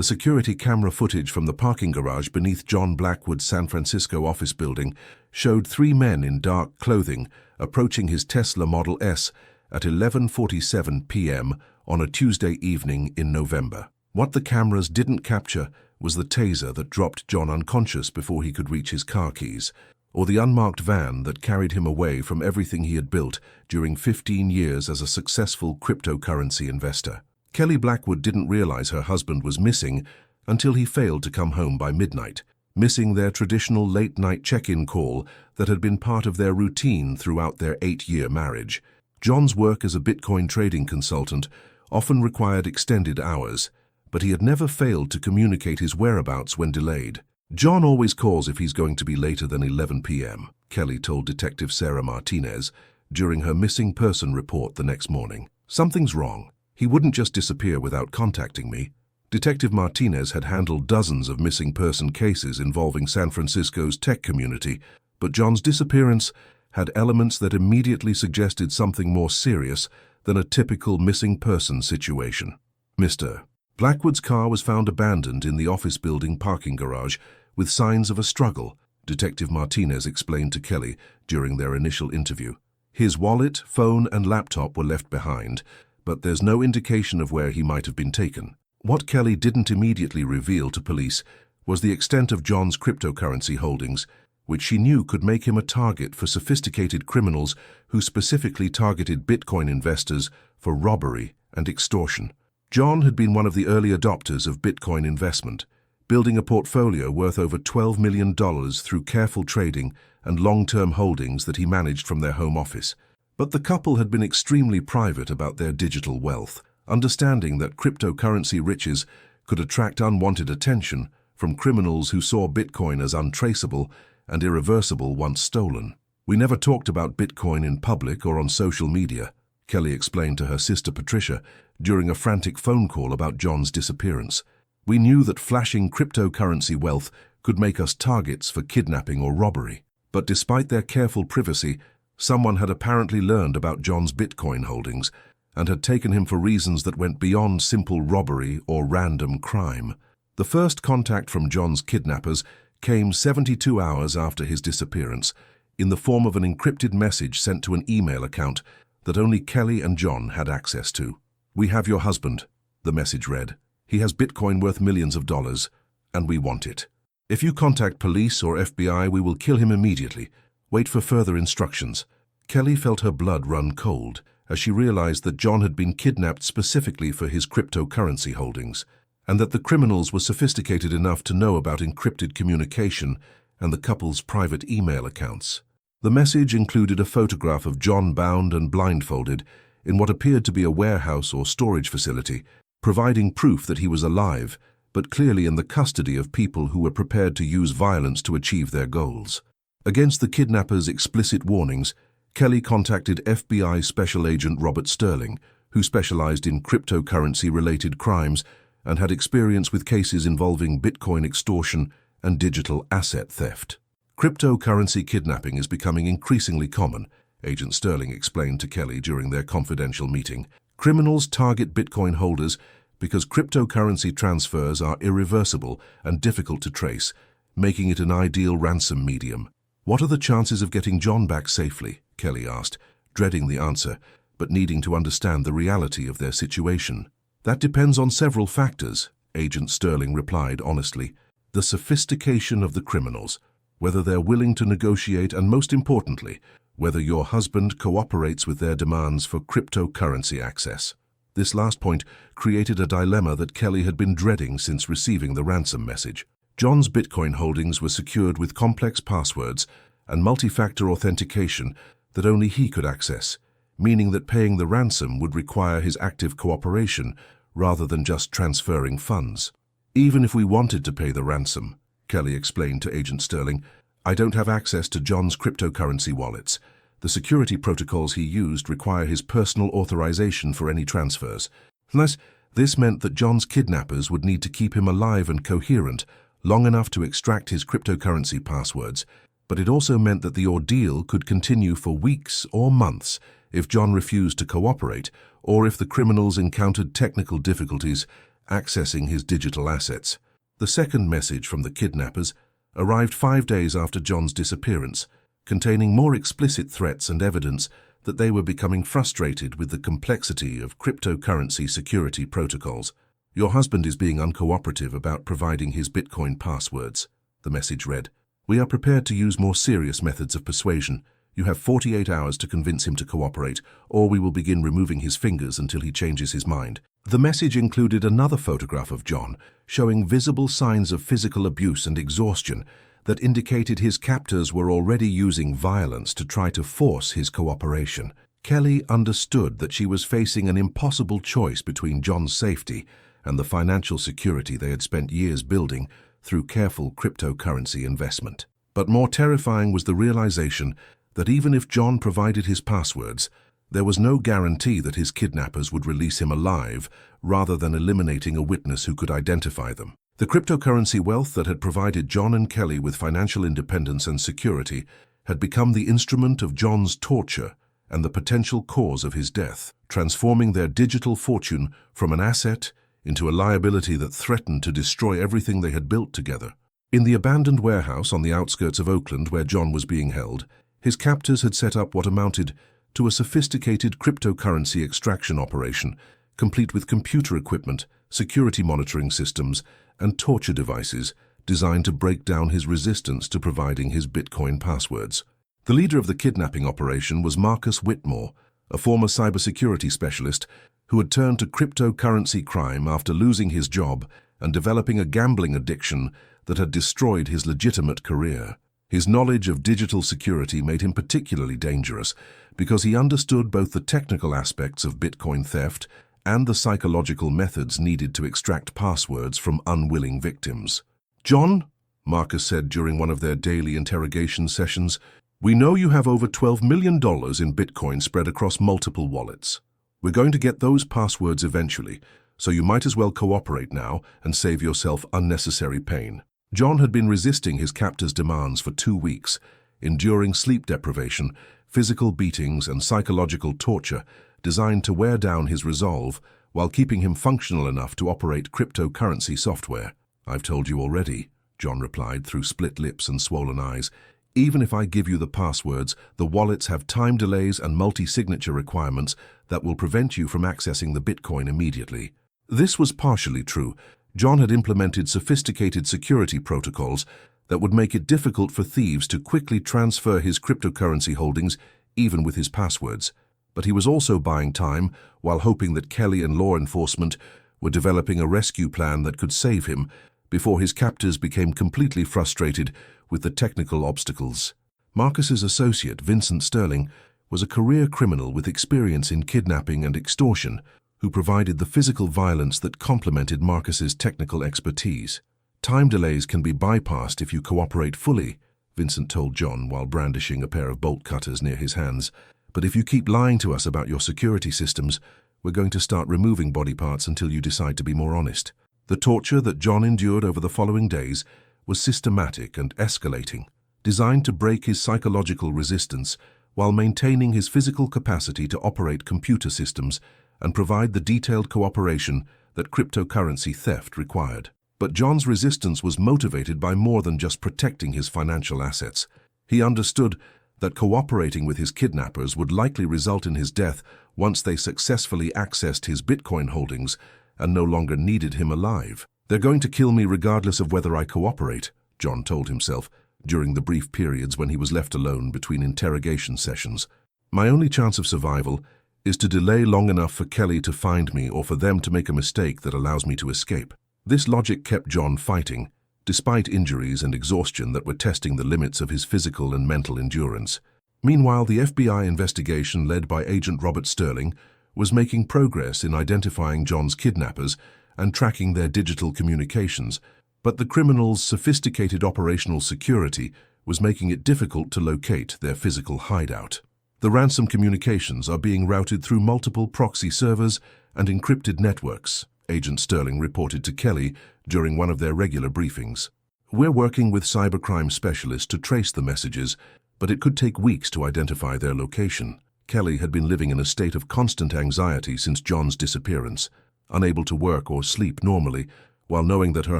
The security camera footage from the parking garage beneath John Blackwood's San Francisco office building showed three men in dark clothing approaching his Tesla Model S at 11:47 p.m. on a Tuesday evening in November. What the cameras didn't capture was the taser that dropped John unconscious before he could reach his car keys, or the unmarked van that carried him away from everything he had built during 15 years as a successful cryptocurrency investor. Kelley Blackwood didn't realize her husband was missing until he failed to come home by midnight, missing their traditional late-night check-in call that had been part of their routine throughout their 8-year marriage. John's work as a Bitcoin trading consultant often required extended hours, but he had never failed to communicate his whereabouts when delayed. "John always calls if he's going to be later than 11 p.m., Kelley told Detective Sarah Martinez during her missing person report the next morning. "Something's wrong. He wouldn't just disappear without contacting me." Detective Martinez had handled dozens of missing person cases involving San Francisco's tech community, but John's disappearance had elements that immediately suggested something more serious than a typical missing person situation. Mr. Blackwood's car was found abandoned in the office building parking garage with signs of a struggle, Detective Martinez explained to Kelley during their initial interview. His wallet, phone, and laptop were left behind, but there's no indication of where he might have been taken. What Kelley didn't immediately reveal to police was the extent of John's cryptocurrency holdings, which she knew could make him a target for sophisticated criminals who specifically targeted Bitcoin investors for robbery and extortion. John had been one of the early adopters of Bitcoin investment, building a portfolio worth over $12 million through careful trading and long-term holdings that he managed from their home office. But the couple had been extremely private about their digital wealth, understanding that cryptocurrency riches could attract unwanted attention from criminals who saw Bitcoin as untraceable and irreversible once stolen. "We never talked about Bitcoin in public or on social media," Kelley explained to her sister Patricia during a frantic phone call about John's disappearance. "We knew that flashing cryptocurrency wealth could make us targets for kidnapping or robbery. But despite their careful privacy, someone had apparently learned about John's Bitcoin holdings and had taken him for reasons that went beyond simple robbery or random crime." The first contact from John's kidnappers came 72 hours after his disappearance, in the form of an encrypted message sent to an email account that only Kelley and John had access to. "We have your husband," the message read. "He has Bitcoin worth millions of dollars, and we want it. If you contact police or FBI, we will kill him immediately. Wait for further instructions." Kelley felt her blood run cold as she realized that John had been kidnapped specifically for his cryptocurrency holdings, and that the criminals were sophisticated enough to know about encrypted communication and the couple's private email accounts. The message included a photograph of John bound and blindfolded in what appeared to be a warehouse or storage facility, providing proof that he was alive, but clearly in the custody of people who were prepared to use violence to achieve their goals. Against the kidnappers' explicit warnings, Kelley contacted FBI Special Agent Robert Sterling, who specialized in cryptocurrency-related crimes and had experience with cases involving Bitcoin extortion and digital asset theft. "Cryptocurrency kidnapping is becoming increasingly common," Agent Sterling explained to Kelley during their confidential meeting. "Criminals target Bitcoin holders because cryptocurrency transfers are irreversible and difficult to trace, making it an ideal ransom medium." "What are the chances of getting John back safely?" Kelley asked, dreading the answer, but needing to understand the reality of their situation. "That depends on several factors," Agent Sterling replied honestly. "The sophistication of the criminals, whether they're willing to negotiate, and most importantly, whether your husband cooperates with their demands for cryptocurrency access." This last point created a dilemma that Kelley had been dreading since receiving the ransom message. John's Bitcoin holdings were secured with complex passwords and multi-factor authentication that only he could access, meaning that paying the ransom would require his active cooperation rather than just transferring funds. "Even if we wanted to pay the ransom," Kelley explained to Agent Sterling, "I don't have access to John's cryptocurrency wallets. The security protocols he used require his personal authorization for any transfers. Thus, this meant that John's kidnappers would need to keep him alive and coherent long enough to extract his cryptocurrency passwords, but it also meant that the ordeal could continue for weeks or months if John refused to cooperate, or if the criminals encountered technical difficulties accessing his digital assets. The second message from the kidnappers arrived 5 days after John's disappearance, containing more explicit threats and evidence that they were becoming frustrated with the complexity of cryptocurrency security protocols. "Your husband is being uncooperative about providing his Bitcoin passwords," the message read. "We are prepared to use more serious methods of persuasion. You have 48 hours to convince him to cooperate, or we will begin removing his fingers until he changes his mind." The message included another photograph of John, showing visible signs of physical abuse and exhaustion that indicated his captors were already using violence to try to force his cooperation. Kelley understood that she was facing an impossible choice between John's safety and the financial security they had spent years building through careful cryptocurrency investment. But more terrifying was the realization that even if John provided his passwords, there was no guarantee that his kidnappers would release him alive rather than eliminating a witness who could identify them. The cryptocurrency wealth that had provided John and Kelley with financial independence and security had become the instrument of John's torture and the potential cause of his death, transforming their digital fortune from an asset into a liability that threatened to destroy everything they had built together. In the abandoned warehouse on the outskirts of Oakland where John was being held, his captors had set up what amounted to a sophisticated cryptocurrency extraction operation, complete with computer equipment, security monitoring systems, and torture devices designed to break down his resistance to providing his Bitcoin passwords. The leader of the kidnapping operation was Marcus Whitmore, a former cybersecurity specialist who had turned to cryptocurrency crime after losing his job and developing a gambling addiction that had destroyed his legitimate career. His knowledge of digital security made him particularly dangerous because he understood both the technical aspects of Bitcoin theft and the psychological methods needed to extract passwords from unwilling victims. "John," Marcus said during one of their daily interrogation sessions, "we know you have over $12 million in Bitcoin spread across multiple wallets. We're going to get those passwords eventually, so you might as well cooperate now and save yourself unnecessary pain." John had been resisting his captors' demands for 2 weeks, enduring sleep deprivation, physical beatings, and psychological torture designed to wear down his resolve while keeping him functional enough to operate cryptocurrency software. "I've told you already," John replied through split lips and swollen eyes. "Even if I give you the passwords, the wallets have time delays and multi-signature requirements that will prevent you from accessing the Bitcoin immediately." This was partially true. John had implemented sophisticated security protocols that would make it difficult for thieves to quickly transfer his cryptocurrency holdings, even with his passwords. But he was also buying time while hoping that Kelley and law enforcement were developing a rescue plan that could save him before his captors became completely frustrated with the technical obstacles. Marcus's associate, Vincent Sterling, was a career criminal with experience in kidnapping and extortion, who provided the physical violence that complemented Marcus's technical expertise. "Time delays can be bypassed if you cooperate fully," Vincent told John while brandishing a pair of bolt cutters near his hands. "But if you keep lying to us about your security systems, we're going to start removing body parts until you decide to be more honest." The torture that John endured over the following days was systematic and escalating, designed to break his psychological resistance while maintaining his physical capacity to operate computer systems and provide the detailed cooperation that cryptocurrency theft required. But John's resistance was motivated by more than just protecting his financial assets. He understood that cooperating with his kidnappers would likely result in his death once they successfully accessed his Bitcoin holdings and no longer needed him alive. "They're going to kill me regardless of whether I cooperate," John told himself during the brief periods when he was left alone between interrogation sessions. "My only chance of survival is to delay long enough for Kelley to find me or for them to make a mistake that allows me to escape." This logic kept John fighting, despite injuries and exhaustion that were testing the limits of his physical and mental endurance. Meanwhile, the FBI investigation led by Agent Robert Sterling was making progress in identifying John's kidnappers and tracking their digital communications, but the criminals' sophisticated operational security was making it difficult to locate their physical hideout. The ransom communications are being routed through multiple proxy servers and encrypted networks, Agent Sterling reported to Kelley during one of their regular briefings. "We're working with cybercrime specialists to trace the messages, but it could take weeks to identify their location." Kelley had been living in a state of constant anxiety since John's disappearance. unable to work or sleep normally, while knowing that her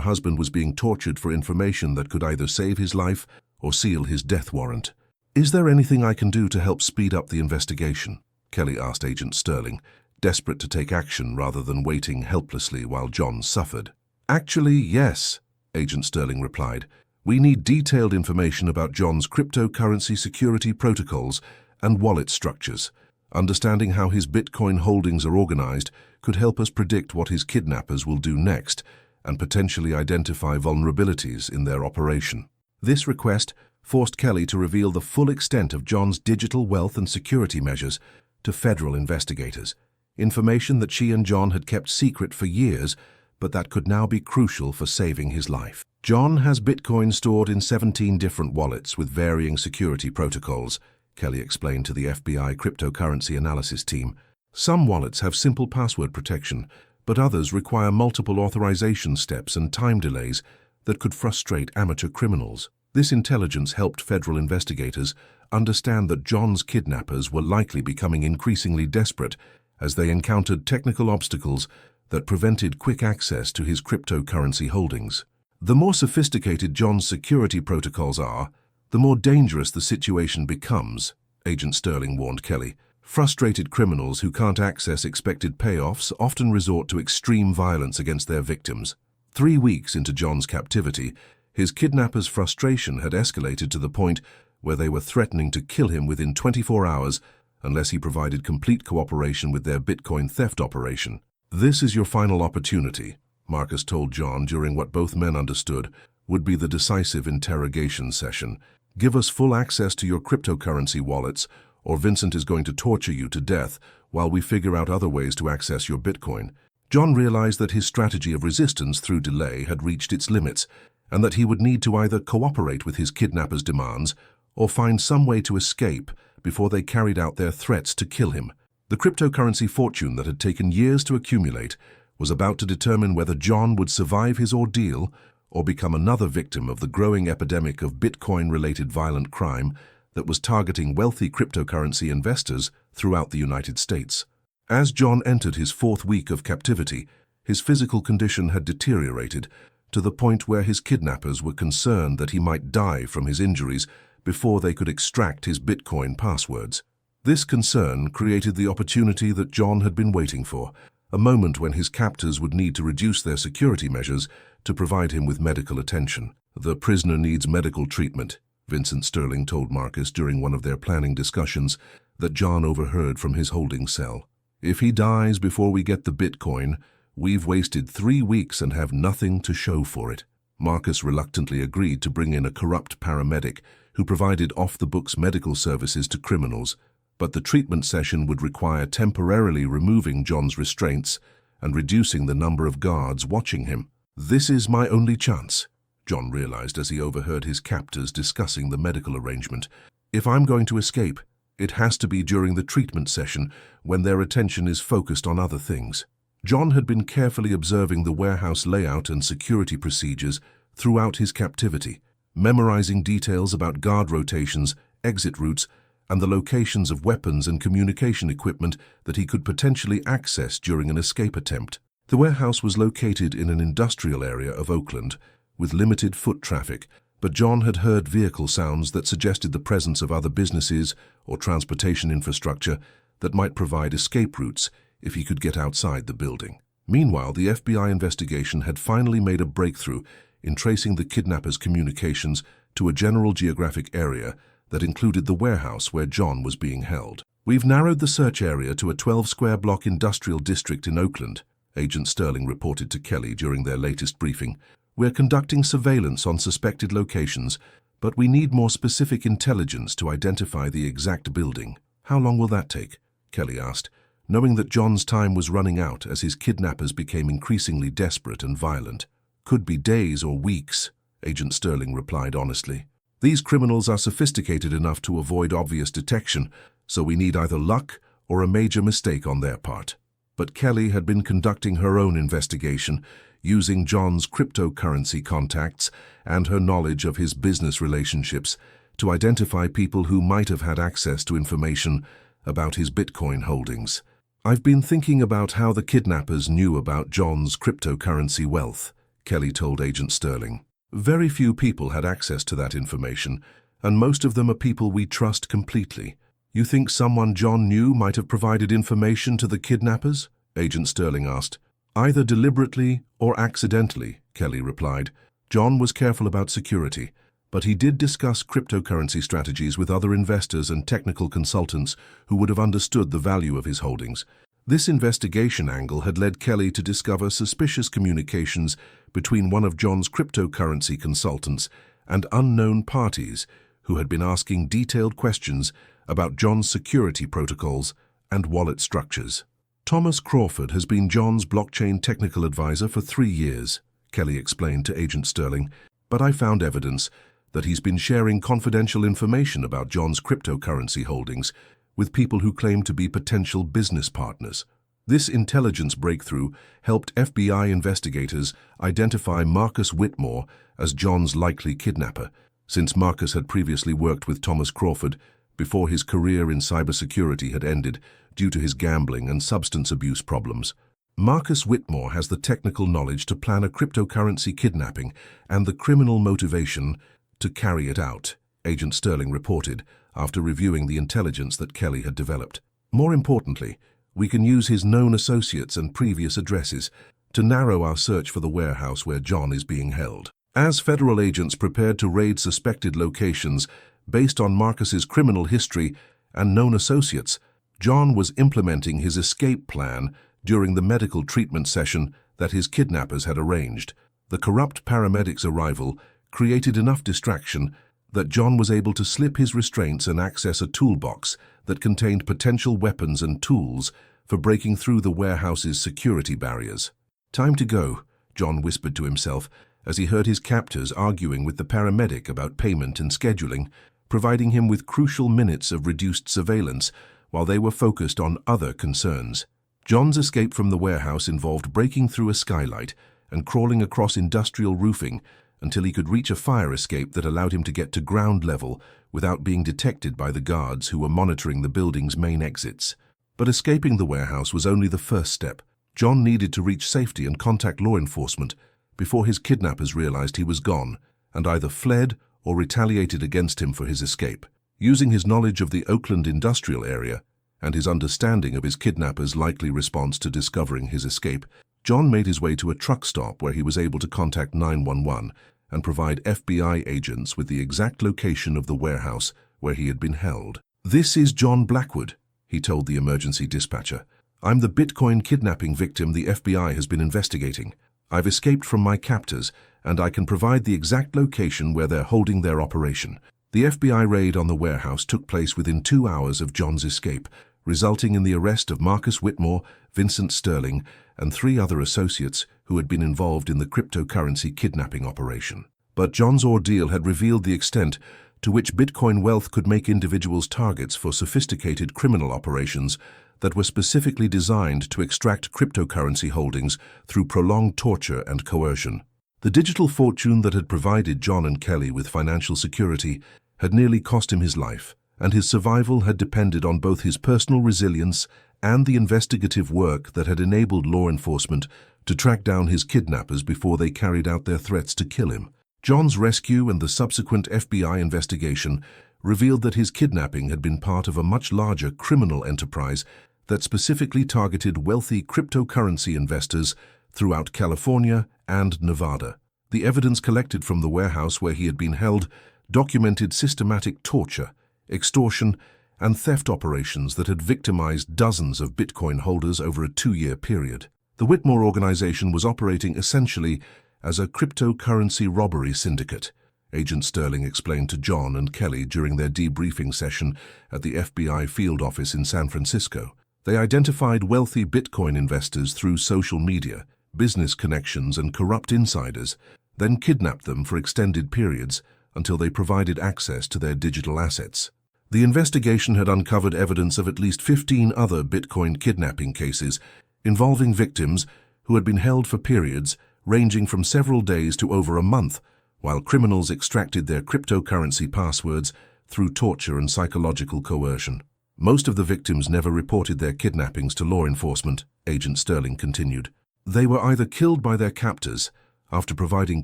husband was being tortured for information that could either save his life or seal his death warrant. "Is there anything I can do to help speed up the investigation?" Kelley asked Agent Sterling, desperate to take action rather than waiting helplessly while John suffered. "Actually, yes," Agent Sterling replied. "We need detailed information about John's cryptocurrency security protocols and wallet structures. Understanding how his Bitcoin holdings are organized could help us predict what his kidnappers will do next and potentially identify vulnerabilities in their operation." This request forced Kelley to reveal the full extent of John's digital wealth and security measures to federal investigators, information that she and John had kept secret for years, but that could now be crucial for saving his life. "John has Bitcoin stored in 17 different wallets with varying security protocols," Kelley explained to the FBI cryptocurrency analysis team. "Some wallets have simple password protection, but others require multiple authorization steps and time delays that could frustrate amateur criminals." This intelligence helped federal investigators understand that John's kidnappers were likely becoming increasingly desperate as they encountered technical obstacles that prevented quick access to his cryptocurrency holdings. "The more sophisticated John's security protocols are, the more dangerous the situation becomes," Agent Sterling warned Kelley. "Frustrated criminals who can't access expected payoffs often resort to extreme violence against their victims." 3 weeks into John's captivity, his kidnappers' frustration had escalated to the point where they were threatening to kill him within 24 hours unless he provided complete cooperation with their Bitcoin theft operation. "This is your final opportunity," Marcus told John during what both men understood would be the decisive interrogation session. "Give us full access to your cryptocurrency wallets, or Vincent is going to torture you to death while we figure out other ways to access your Bitcoin." John realized that his strategy of resistance through delay had reached its limits, and that he would need to either cooperate with his kidnappers' demands or find some way to escape before they carried out their threats to kill him. The cryptocurrency fortune that had taken years to accumulate was about to determine whether John would survive his ordeal or become another victim of the growing epidemic of Bitcoin-related violent crime that was targeting wealthy cryptocurrency investors throughout the United States. As John entered his 4th week of captivity, his physical condition had deteriorated to the point where his kidnappers were concerned that he might die from his injuries before they could extract his Bitcoin passwords. This concern created the opportunity that John had been waiting for, a moment when his captors would need to reduce their security measures to provide him with medical attention. "The prisoner needs medical treatment," Vincent Sterling told Marcus during one of their planning discussions that John overheard from his holding cell. "If he dies before we get the Bitcoin, we've wasted 3 weeks and have nothing to show for it." Marcus reluctantly agreed to bring in a corrupt paramedic who provided off-the-books medical services to criminals, but the treatment session would require temporarily removing John's restraints and reducing the number of guards watching him. "This is my only chance," John realized as he overheard his captors discussing the medical arrangement. "If I'm going to escape, it has to be during the treatment session when their attention is focused on other things." John had been carefully observing the warehouse layout and security procedures throughout his captivity, memorizing details about guard rotations, exit routes, and the locations of weapons and communication equipment that he could potentially access during an escape attempt. The warehouse was located in an industrial area of Oakland, with limited foot traffic, but John had heard vehicle sounds that suggested the presence of other businesses or transportation infrastructure that might provide escape routes if he could get outside the building. Meanwhile, the FBI investigation had finally made a breakthrough in tracing the kidnappers' communications to a general geographic area that included the warehouse where John was being held. "We've narrowed the search area to a 12-square-block industrial district in Oakland," Agent Sterling reported to Kelley during their latest briefing. "We're conducting surveillance on suspected locations, but we need more specific intelligence to identify the exact building." "How long will that take?" Kelley asked, knowing that John's time was running out as his kidnappers became increasingly desperate and violent. "Could be days or weeks," Agent Sterling replied honestly. "These criminals are sophisticated enough to avoid obvious detection, so we need either luck or a major mistake on their part." But Kelley had been conducting her own investigation, using John's cryptocurrency contacts and her knowledge of his business relationships to identify people who might have had access to information about his Bitcoin holdings. "I've been thinking about how the kidnappers knew about John's cryptocurrency wealth," Kelley told Agent Sterling. "Very few people had access to that information, and most of them are people we trust completely." "You think someone John knew might have provided information to the kidnappers?" Agent Sterling asked. "Either deliberately or accidentally," Kelley replied. "John was careful about security, but he did discuss cryptocurrency strategies with other investors and technical consultants who would have understood the value of his holdings." This investigation angle had led Kelley to discover suspicious communications between one of John's cryptocurrency consultants and unknown parties who had been asking detailed questions about John's security protocols and wallet structures. "Thomas Crawford has been John's blockchain technical advisor for 3 years, Kelley explained to Agent Sterling, "but I found evidence that he's been sharing confidential information about John's cryptocurrency holdings with people who claim to be potential business partners." This intelligence breakthrough helped FBI investigators identify Marcus Whitmore as John's likely kidnapper, since Marcus had previously worked with Thomas Crawford before his career in cybersecurity had ended due to his gambling and substance abuse problems. Marcus Whitmore has the technical knowledge to plan a cryptocurrency kidnapping and the criminal motivation to carry it out, Agent Sterling reported after reviewing the intelligence that Kelley had developed. "More importantly, we can use his known associates and previous addresses to narrow our search for the warehouse where John is being held." As federal agents prepared to raid suspected locations based on Marcus's criminal history and known associates, John was implementing his escape plan during the medical treatment session that his kidnappers had arranged. The corrupt paramedics' arrival created enough distraction that John was able to slip his restraints and access a toolbox that contained potential weapons and tools for breaking through the warehouse's security barriers. "Time to go," John whispered to himself as he heard his captors arguing with the paramedic about payment and scheduling, providing him with crucial minutes of reduced surveillance while they were focused on other concerns. John's escape from the warehouse involved breaking through a skylight and crawling across industrial roofing until he could reach a fire escape that allowed him to get to ground level without being detected by the guards who were monitoring the building's main exits. But escaping the warehouse was only the first step. John needed to reach safety and contact law enforcement before his kidnappers realized he was gone and either fled or retaliated against him for his escape. Using his knowledge of the Oakland industrial area and his understanding of his kidnappers' likely response to discovering his escape, John made his way to a truck stop where he was able to contact 911 and provide FBI agents with the exact location of the warehouse where he had been held. "This is John Blackwood," he told the emergency dispatcher. "I'm the Bitcoin kidnapping victim the FBI has been investigating. I've escaped from my captors, and I can provide the exact location where they're holding their operation." The FBI raid on the warehouse took place within 2 hours of John's escape, resulting in the arrest of Marcus Whitmore, Vincent Sterling, and 3 other associates who had been involved in the cryptocurrency kidnapping operation. But John's ordeal had revealed the extent to which Bitcoin wealth could make individuals targets for sophisticated criminal operations that were specifically designed to extract cryptocurrency holdings through prolonged torture and coercion. The digital fortune that had provided John and Kelley with financial security had nearly cost him his life, and his survival had depended on both his personal resilience and the investigative work that had enabled law enforcement to track down his kidnappers before they carried out their threats to kill him. John's rescue and the subsequent FBI investigation revealed that his kidnapping had been part of a much larger criminal enterprise that specifically targeted wealthy cryptocurrency investors throughout California and Nevada. The evidence collected from the warehouse where he had been held documented systematic torture, extortion, and theft operations that had victimized dozens of Bitcoin holders over a 2-year period. The Whitmore organization was operating essentially as a cryptocurrency robbery syndicate, Agent Sterling explained to John and Kelley during their debriefing session at the FBI field office in San Francisco. They identified wealthy Bitcoin investors through social media, business connections, and corrupt insiders, then kidnapped them for extended periods until they provided access to their digital assets. The investigation had uncovered evidence of at least 15 other Bitcoin kidnapping cases involving victims who had been held for periods ranging from several days to over a month, while criminals extracted their cryptocurrency passwords through torture and psychological coercion. Most of the victims never reported their kidnappings to law enforcement, Agent Sterling continued. They were either killed by their captors after providing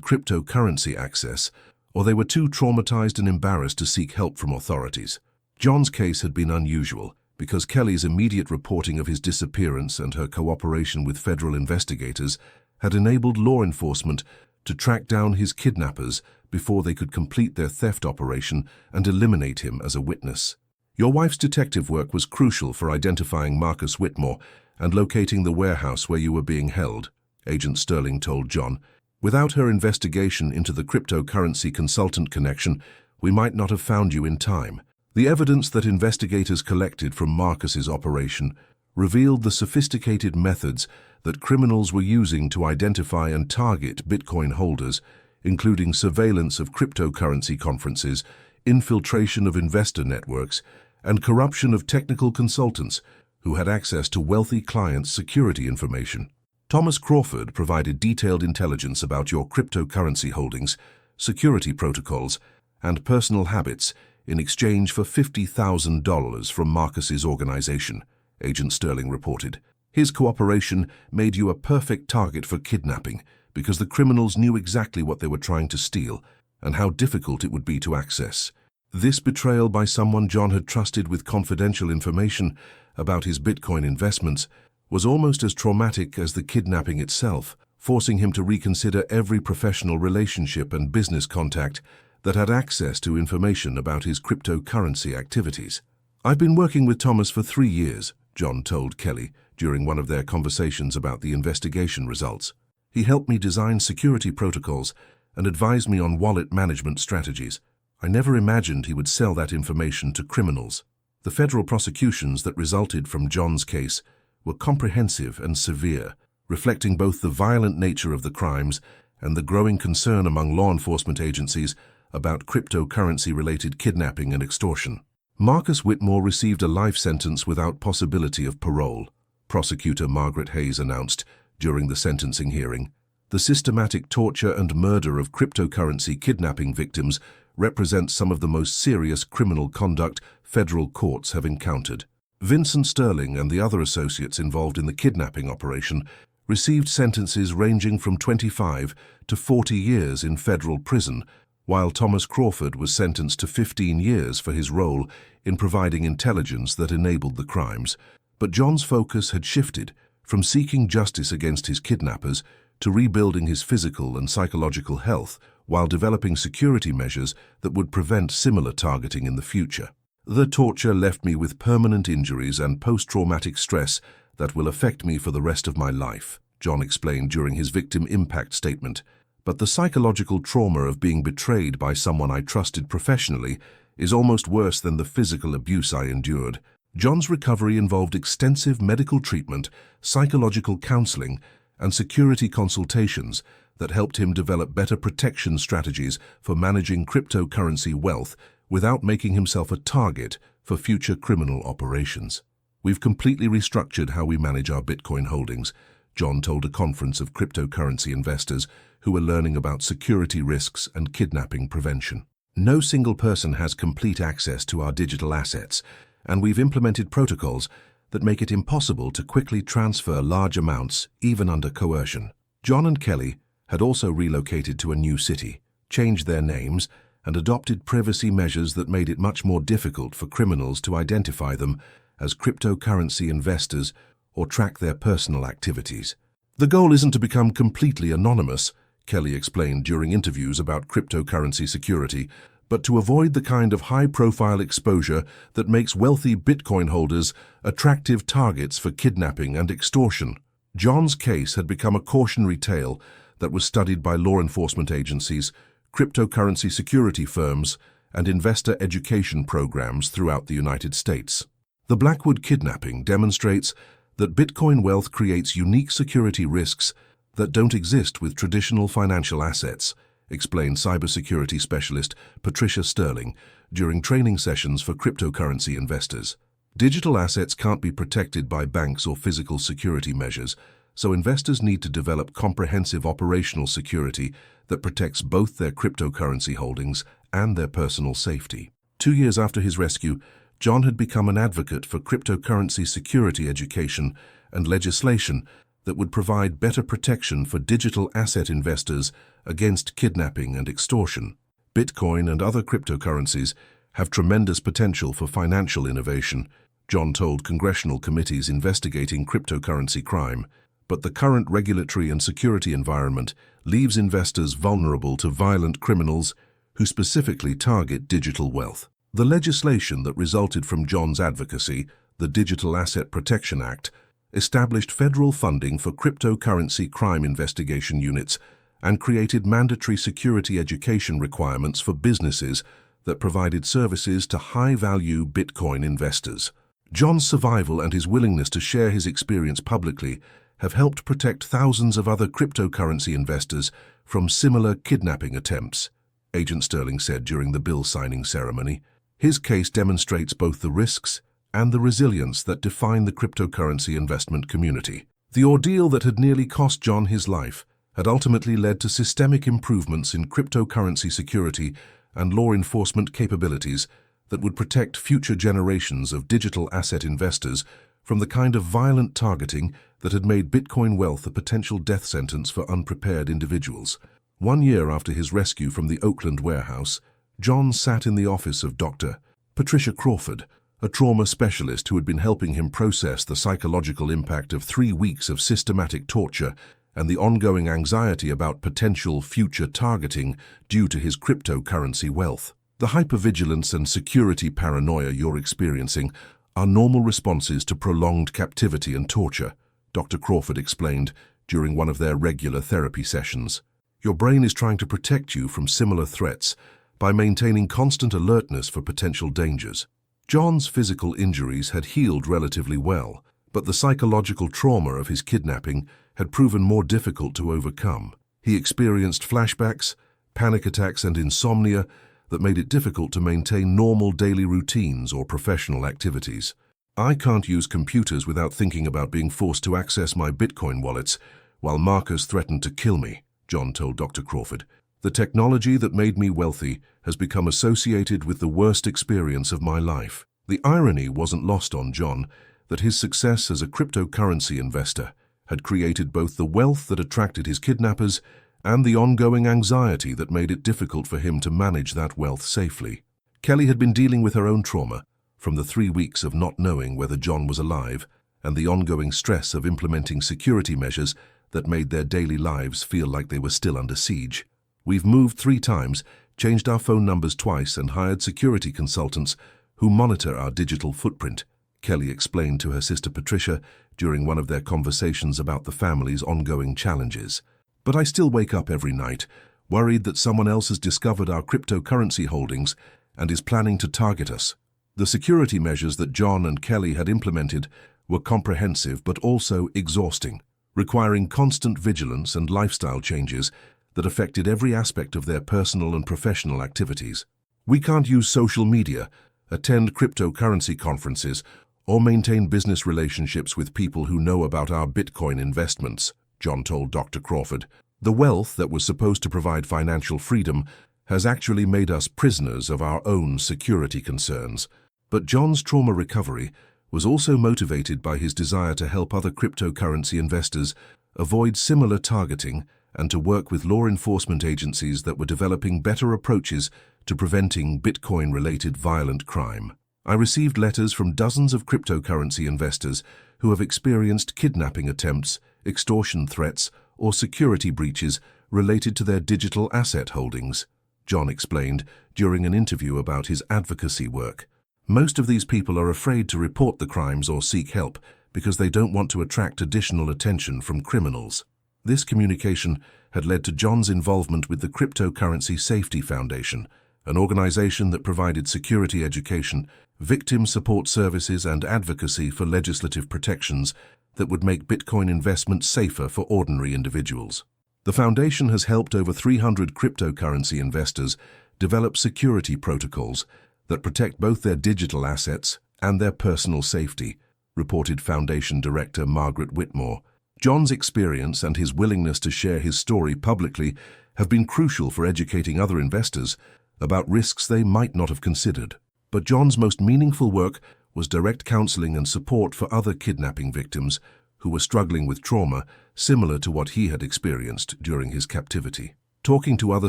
cryptocurrency access, or they were too traumatized and embarrassed to seek help from authorities. John's case had been unusual because Kelley's immediate reporting of his disappearance and her cooperation with federal investigators had enabled law enforcement to track down his kidnappers before they could complete their theft operation and eliminate him as a witness. Your wife's detective work was crucial for identifying Marcus Whitmore and locating the warehouse where you were being held, Agent Sterling told John. Without her investigation into the cryptocurrency consultant connection, we might not have found you in time. The evidence that investigators collected from Marcus's operation revealed the sophisticated methods that criminals were using to identify and target Bitcoin holders, including surveillance of cryptocurrency conferences, infiltration of investor networks, and corruption of technical consultants who had access to wealthy clients' security information. Thomas Crawford provided detailed intelligence about your cryptocurrency holdings, security protocols, and personal habits in exchange for $50,000 from Marcus's organization, Agent Sterling reported. His cooperation made you a perfect target for kidnapping because the criminals knew exactly what they were trying to steal and how difficult it would be to access. This betrayal by someone John had trusted with confidential information about his Bitcoin investments was almost as traumatic as the kidnapping itself, forcing him to reconsider every professional relationship and business contact that had access to information about his cryptocurrency activities. I've been working with Thomas for 3 years, John told Kelley during one of their conversations about the investigation results. He helped me design security protocols and advised me on wallet management strategies. I never imagined he would sell that information to criminals. The federal prosecutions that resulted from John's case were comprehensive and severe, reflecting both the violent nature of the crimes and the growing concern among law enforcement agencies about cryptocurrency-related kidnapping and extortion. Marcus Whitmore received a life sentence without possibility of parole, Prosecutor Margaret Hayes announced during the sentencing hearing. The systematic torture and murder of cryptocurrency kidnapping victims represents some of the most serious criminal conduct federal courts have encountered. Vincent Sterling and the other associates involved in the kidnapping operation received sentences ranging from 25 to 40 years in federal prison, while Thomas Crawford was sentenced to 15 years for his role in providing intelligence that enabled the crimes. But John's focus had shifted from seeking justice against his kidnappers to rebuilding his physical and psychological health while developing security measures that would prevent similar targeting in the future. The torture left me with permanent injuries and post-traumatic stress that will affect me for the rest of my life, John explained during his victim impact statement. But the psychological trauma of being betrayed by someone I trusted professionally is almost worse than the physical abuse I endured. John's recovery involved extensive medical treatment, psychological counseling, and security consultations that helped him develop better protection strategies for managing cryptocurrency wealth without making himself a target for future criminal operations. We've completely restructured how we manage our Bitcoin holdings, John told a conference of cryptocurrency investors who were learning about security risks and kidnapping prevention. No single person has complete access to our digital assets, and we've implemented protocols that make it impossible to quickly transfer large amounts, even under coercion. John and Kelley had also relocated to a new city, changed their names, and adopted privacy measures that made it much more difficult for criminals to identify them as cryptocurrency investors or track their personal activities. The goal isn't to become completely anonymous, Kelley explained during interviews about cryptocurrency security, but to avoid the kind of high-profile exposure that makes wealthy Bitcoin holders attractive targets for kidnapping and extortion. John's case had become a cautionary tale that was studied by law enforcement agencies, cryptocurrency security firms, and investor education programs throughout the United States. The Blackwood kidnapping demonstrates that Bitcoin wealth creates unique security risks that don't exist with traditional financial assets, explained cybersecurity specialist Patricia Sterling during training sessions for cryptocurrency investors. Digital assets can't be protected by banks or physical security measures, so investors need to develop comprehensive operational security that protects both their cryptocurrency holdings and their personal safety. 2 years after his rescue, John had become an advocate for cryptocurrency security education and legislation that would provide better protection for digital asset investors against kidnapping and extortion. Bitcoin and other cryptocurrencies have tremendous potential for financial innovation, John told congressional committees investigating cryptocurrency crime, but the current regulatory and security environment leaves investors vulnerable to violent criminals who specifically target digital wealth. The legislation that resulted from John's advocacy, the Digital Asset Protection Act, established federal funding for cryptocurrency crime investigation units and created mandatory security education requirements for businesses that provided services to high-value Bitcoin investors. John's survival and his willingness to share his experience publicly have helped protect thousands of other cryptocurrency investors from similar kidnapping attempts, Agent Sterling said during the bill signing ceremony. His case demonstrates both the risks and the resilience that define the cryptocurrency investment community. The ordeal that had nearly cost John his life had ultimately led to systemic improvements in cryptocurrency security and law enforcement capabilities that would protect future generations of digital asset investors from the kind of violent targeting that had made Bitcoin wealth a potential death sentence for unprepared individuals. 1 year after his rescue from the Oakland warehouse, John sat in the office of Dr. Patricia Crawford, a trauma specialist who had been helping him process the psychological impact of 3 weeks of systematic torture and the ongoing anxiety about potential future targeting due to his cryptocurrency wealth. The hypervigilance and security paranoia you're experiencing are normal responses to prolonged captivity and torture, Dr. Crawford explained during one of their regular therapy sessions. Your brain is trying to protect you from similar threats by maintaining constant alertness for potential dangers. John's physical injuries had healed relatively well, but the psychological trauma of his kidnapping had proven more difficult to overcome. He experienced flashbacks, panic attacks, and insomnia that made it difficult to maintain normal daily routines or professional activities. I can't use computers without thinking about being forced to access my Bitcoin wallets while Marcus threatened to kill me, John told Dr. Crawford. The technology that made me wealthy has become associated with the worst experience of my life. The irony wasn't lost on John that his success as a cryptocurrency investor had created both the wealth that attracted his kidnappers and the ongoing anxiety that made it difficult for him to manage that wealth safely. Kelley had been dealing with her own trauma, from the 3 weeks of not knowing whether John was alive and the ongoing stress of implementing security measures that made their daily lives feel like they were still under siege. We've moved 3 times, changed our phone numbers twice, and hired security consultants who monitor our digital footprint, Kelley explained to her sister Patricia during one of their conversations about the family's ongoing challenges. But I still wake up every night, worried that someone else has discovered our cryptocurrency holdings and is planning to target us. The security measures that John and Kelley had implemented were comprehensive but also exhausting, requiring constant vigilance and lifestyle changes that affected every aspect of their personal and professional activities. We can't use social media, attend cryptocurrency conferences, or maintain business relationships with people who know about our Bitcoin investments, John told Dr. Crawford. The wealth that was supposed to provide financial freedom has actually made us prisoners of our own security concerns. But John's trauma recovery was also motivated by his desire to help other cryptocurrency investors avoid similar targeting and to work with law enforcement agencies that were developing better approaches to preventing Bitcoin-related violent crime. I received letters from dozens of cryptocurrency investors who have experienced kidnapping attempts, extortion threats, or security breaches related to their digital asset holdings, John explained during an interview about his advocacy work. Most of these people are afraid to report the crimes or seek help because they don't want to attract additional attention from criminals. This communication had led to John's involvement with the Cryptocurrency Safety Foundation, an organization that provided security education, victim support services, and advocacy for legislative protections that would make Bitcoin investment safer for ordinary individuals. The foundation has helped over 300 cryptocurrency investors develop security protocols that protect both their digital assets and their personal safety, reported Foundation Director Margaret Whitmore. John's experience and his willingness to share his story publicly have been crucial for educating other investors about risks they might not have considered. But John's most meaningful work was direct counseling and support for other kidnapping victims who were struggling with trauma similar to what he had experienced during his captivity. Talking to other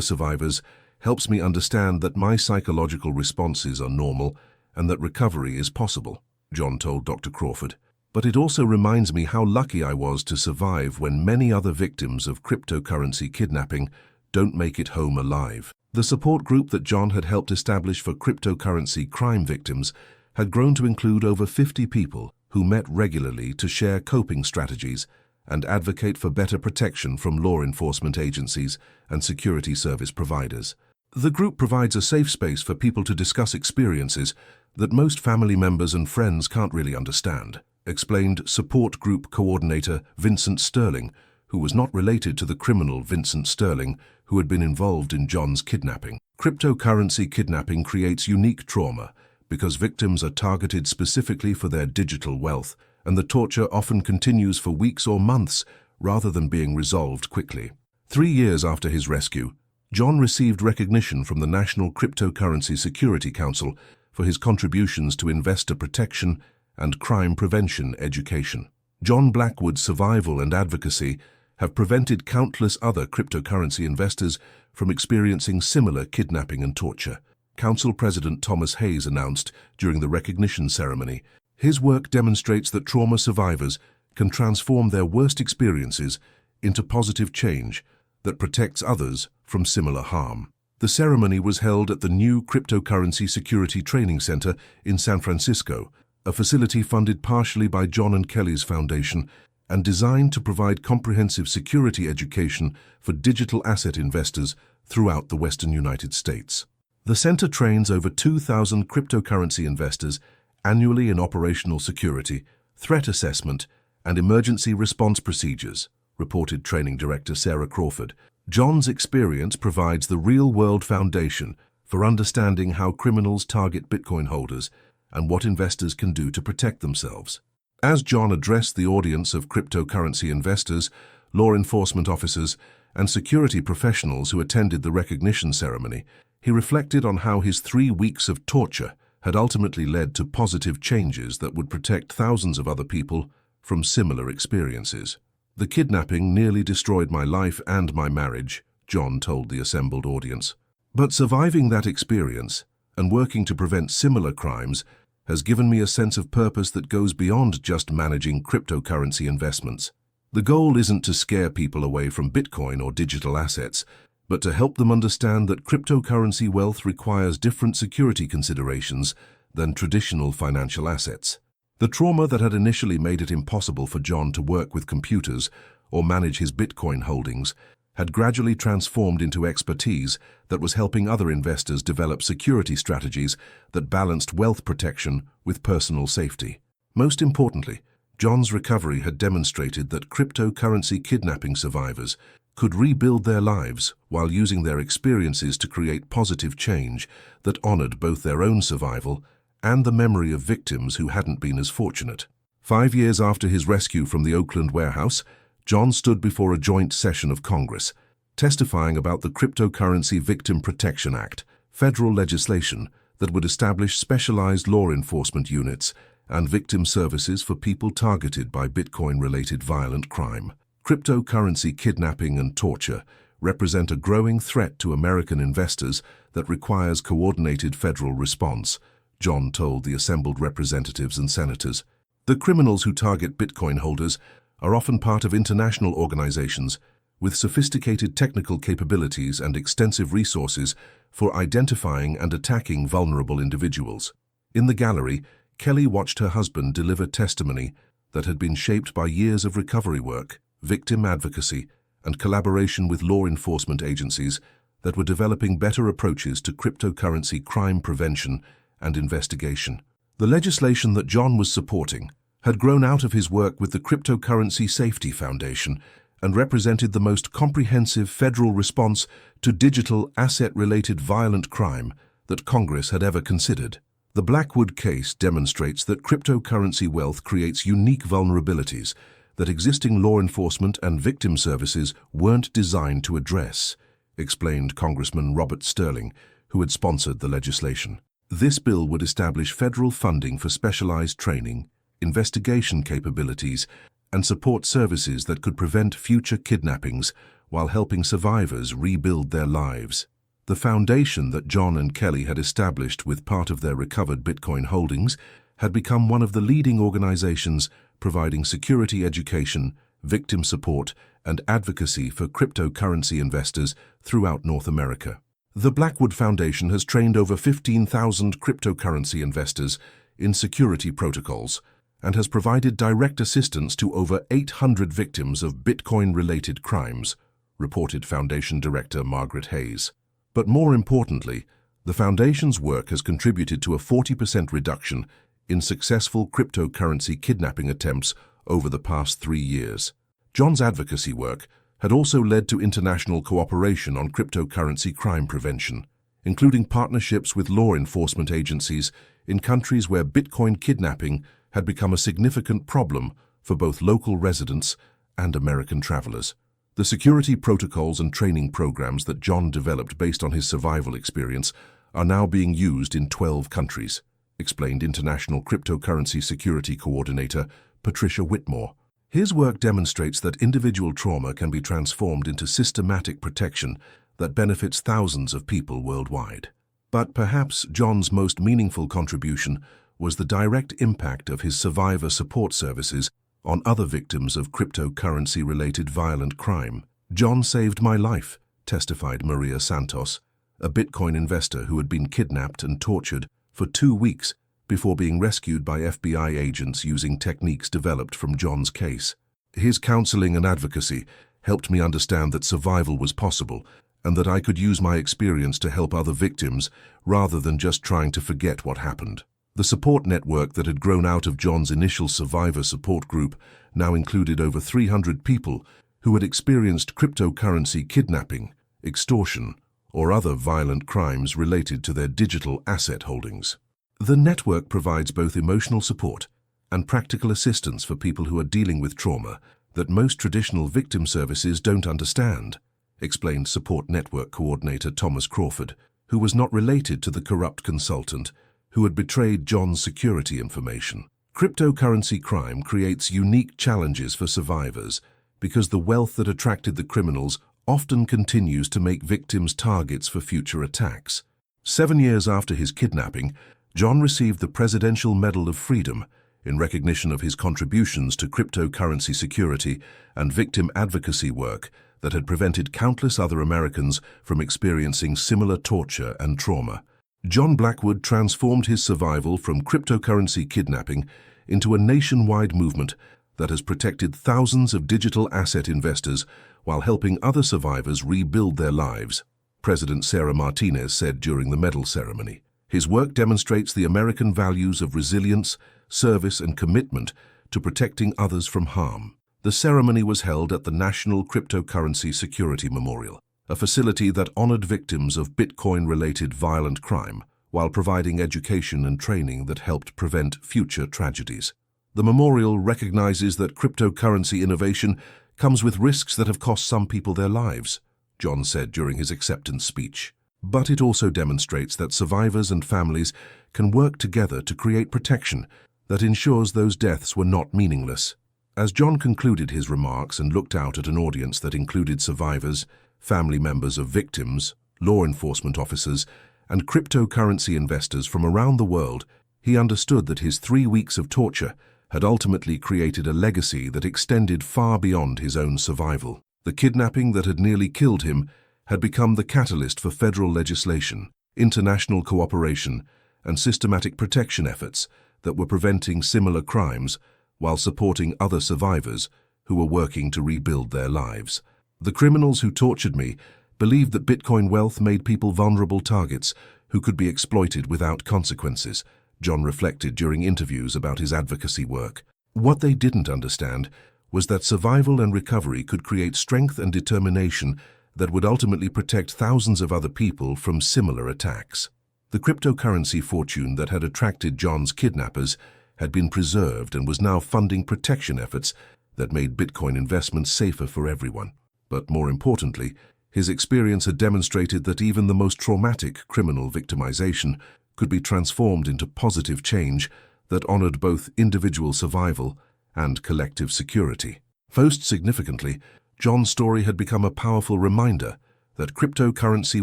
survivors helps me understand that my psychological responses are normal and that recovery is possible, John told Dr. Crawford. But it also reminds me how lucky I was to survive when many other victims of cryptocurrency kidnapping don't make it home alive. The support group that John had helped establish for cryptocurrency crime victims had grown to include over 50 people who met regularly to share coping strategies and advocate for better protection from law enforcement agencies and security service providers. The group provides a safe space for people to discuss experiences that most family members and friends can't really understand, explained support group coordinator Vincent Sterling, who was not related to the criminal Vincent Sterling who had been involved in John's kidnapping. Cryptocurrency kidnapping creates unique trauma because victims are targeted specifically for their digital wealth, and the torture often continues for weeks or months rather than being resolved quickly. 3 years after his rescue, John received recognition from the National Cryptocurrency Security Council for his contributions to investor protection and crime prevention education. John Blackwood's survival and advocacy have prevented countless other cryptocurrency investors from experiencing similar kidnapping and torture. Council President Thomas Hayes announced during the recognition ceremony, his work demonstrates that trauma survivors can transform their worst experiences into positive change that protects others from similar harm. The ceremony was held at the new Cryptocurrency Security Training Center in San Francisco, a facility funded partially by John and Kelley's foundation and designed to provide comprehensive security education for digital asset investors throughout the Western United States. The center trains over 2,000 cryptocurrency investors annually in operational security, threat assessment, and emergency response procedures, reported Training Director Sarah Crawford. John's experience provides the real-world foundation for understanding how criminals target Bitcoin holders and what investors can do to protect themselves. As John addressed the audience of cryptocurrency investors, law enforcement officers, and security professionals who attended the recognition ceremony, he reflected on how his 3 weeks of torture had ultimately led to positive changes that would protect thousands of other people from similar experiences. The kidnapping nearly destroyed my life and my marriage, John told the assembled audience. But surviving that experience and working to prevent similar crimes has given me a sense of purpose that goes beyond just managing cryptocurrency investments. The goal isn't to scare people away from Bitcoin or digital assets, but to help them understand that cryptocurrency wealth requires different security considerations than traditional financial assets. The trauma that had initially made it impossible for John to work with computers or manage his Bitcoin holdings had gradually transformed into expertise that was helping other investors develop security strategies that balanced wealth protection with personal safety. Most importantly, John's recovery had demonstrated that cryptocurrency kidnapping survivors could rebuild their lives while using their experiences to create positive change that honored both their own survival and the memory of victims who hadn't been as fortunate. 5 years after his rescue from the Oakland warehouse, John stood before a joint session of Congress, testifying about the Cryptocurrency Victim Protection Act, federal legislation that would establish specialized law enforcement units and victim services for people targeted by Bitcoin-related violent crime. Cryptocurrency kidnapping and torture represent a growing threat to American investors that requires coordinated federal response, John told the assembled representatives and senators. The criminals who target Bitcoin holders are often part of international organizations with sophisticated technical capabilities and extensive resources for identifying and attacking vulnerable individuals. In the gallery, Kelley watched her husband deliver testimony that had been shaped by years of recovery work, victim advocacy, and collaboration with law enforcement agencies that were developing better approaches to cryptocurrency crime prevention and investigation. The legislation that John was supporting had grown out of his work with the Cryptocurrency Safety Foundation and represented the most comprehensive federal response to digital asset-related violent crime that Congress had ever considered. The Blackwood case demonstrates that cryptocurrency wealth creates unique vulnerabilities that existing law enforcement and victim services weren't designed to address, explained Congressman Robert Sterling, who had sponsored the legislation. This bill would establish federal funding for specialized training, investigation capabilities, and support services that could prevent future kidnappings while helping survivors rebuild their lives. The foundation that John and Kelley had established with part of their recovered Bitcoin holdings had become one of the leading organizations providing security education, victim support, and advocacy for cryptocurrency investors throughout North America. The Blackwood Foundation has trained over 15,000 cryptocurrency investors in security protocols and has provided direct assistance to over 800 victims of Bitcoin-related crimes, reported Foundation Director Margaret Hayes. But more importantly, the Foundation's work has contributed to a 40% reduction in successful cryptocurrency kidnapping attempts over the past 3 years. John's advocacy work had also led to international cooperation on cryptocurrency crime prevention, including partnerships with law enforcement agencies in countries where Bitcoin kidnapping had become a significant problem for both local residents and American travelers. The security protocols and training programs that John developed based on his survival experience are now being used in 12 countries, explained International Cryptocurrency Security Coordinator Patricia Whitmore. His work demonstrates that individual trauma can be transformed into systematic protection that benefits thousands of people worldwide. But perhaps John's most meaningful contribution was the direct impact of his survivor support services on other victims of cryptocurrency-related violent crime. "John saved my life," testified Maria Santos, a Bitcoin investor who had been kidnapped and tortured for 2 weeks before being rescued by FBI agents using techniques developed from John's case. "His counseling and advocacy helped me understand that survival was possible and that I could use my experience to help other victims rather than just trying to forget what happened." The support network that had grown out of John's initial survivor support group now included over 300 people who had experienced cryptocurrency kidnapping, extortion, or other violent crimes related to their digital asset holdings. The network provides both emotional support and practical assistance for people who are dealing with trauma that most traditional victim services don't understand, explained Support Network Coordinator Thomas Crawford, who was not related to the corrupt consultant who had betrayed John's security information. Cryptocurrency crime creates unique challenges for survivors because the wealth that attracted the criminals often continues to make victims targets for future attacks. 7 years after his kidnapping, John received the Presidential Medal of Freedom in recognition of his contributions to cryptocurrency security and victim advocacy work that had prevented countless other Americans from experiencing similar torture and trauma. John Blackwood transformed his survival from cryptocurrency kidnapping into a nationwide movement that has protected thousands of digital asset investors while helping other survivors rebuild their lives, President Sarah Martinez said during the medal ceremony. His work demonstrates the American values of resilience, service, and commitment to protecting others from harm. The ceremony was held at the National Cryptocurrency Security Memorial, a facility that honored victims of Bitcoin-related violent crime while providing education and training that helped prevent future tragedies. The memorial recognizes that cryptocurrency innovation comes with risks that have cost some people their lives, John said during his acceptance speech. But it also demonstrates that survivors and families can work together to create protection that ensures those deaths were not meaningless. As John concluded his remarks and looked out at an audience that included survivors, family members of victims, law enforcement officers, and cryptocurrency investors from around the world, he understood that his 3 weeks of torture had ultimately created a legacy that extended far beyond his own survival. The kidnapping that had nearly killed him had become the catalyst for federal legislation, international cooperation, and systematic protection efforts that were preventing similar crimes while supporting other survivors who were working to rebuild their lives. "The criminals who tortured me believed that Bitcoin wealth made people vulnerable targets who could be exploited without consequences," John reflected during interviews about his advocacy work. What they didn't understand was that survival and recovery could create strength and determination that would ultimately protect thousands of other people from similar attacks. The cryptocurrency fortune that had attracted John's kidnappers had been preserved and was now funding protection efforts that made Bitcoin investments safer for everyone. But more importantly, his experience had demonstrated that even the most traumatic criminal victimization could be transformed into positive change that honored both individual survival and collective security. Most significantly, John's story had become a powerful reminder that cryptocurrency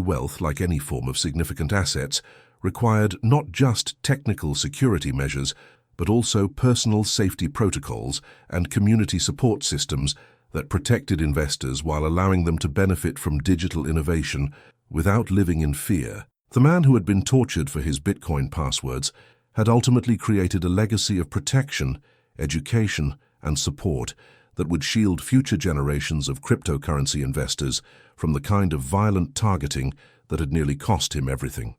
wealth, like any form of significant assets, required not just technical security measures, but also personal safety protocols and community support systems that protected investors while allowing them to benefit from digital innovation without living in fear. The man who had been tortured for his Bitcoin passwords had ultimately created a legacy of protection, education, and support that would shield future generations of cryptocurrency investors from the kind of violent targeting that had nearly cost him everything.